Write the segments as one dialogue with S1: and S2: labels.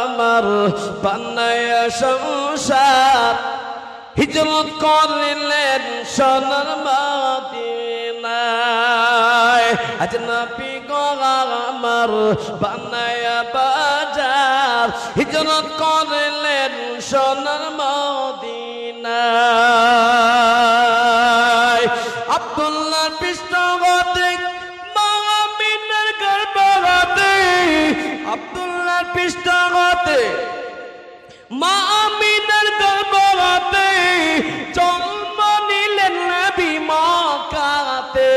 S1: আমার বানায়া সংসার হিজরত করলেন সোনার মদিনায় আজ নবী গো আমার বানায়া বাজার হিজরত করলেন সোনার মদিনায় আব্দুল্লাহ পৃষ্ঠপোষক মা আমিনার গর্ভবতী আব্দুল্লাহ পৃষ্ঠপোষক মা আমিনার গর্ভবতী জন্ম নিলেন নবী মক্কাতে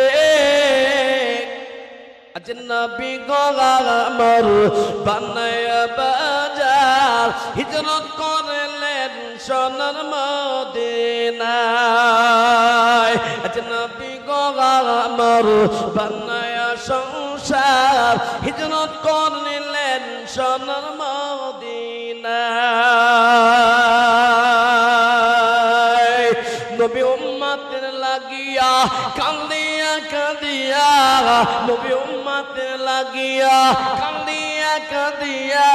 S1: আজ নবী গো আমার বানায়া বাজার হিজরত করলেন সোনার মদিনায় আজ নবী গো আমার বানায়া সংসার হিজরত করলেন সোনার মদিনায় নবী উম্মতের লাগিয়া কান্দিয়া কাঁদিয়া নবী উম্মতের লাগিয়া কান্দিয়া কাঁদিয়া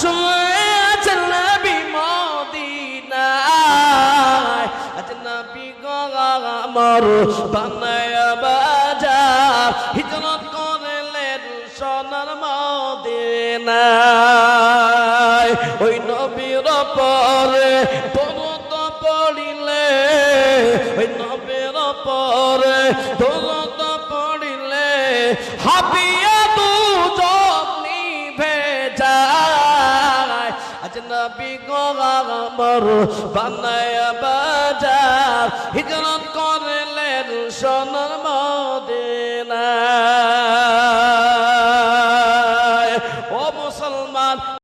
S1: শুয়ে আছেন নবী মদিনায় আজ নবী গো আমার বানায়া বাজার হিজরত করলেন সোনার মদিনায় ওই নবীর পরে দরুদ পড়িলে ওই নবীর পরে দরুদ পড়িলে হাবিয়া দুজক নিভে যায় আজ নবী গো আমার বানায়া বাজার হিজরত করলেন সোনার মদিনায় ও মুসলমান।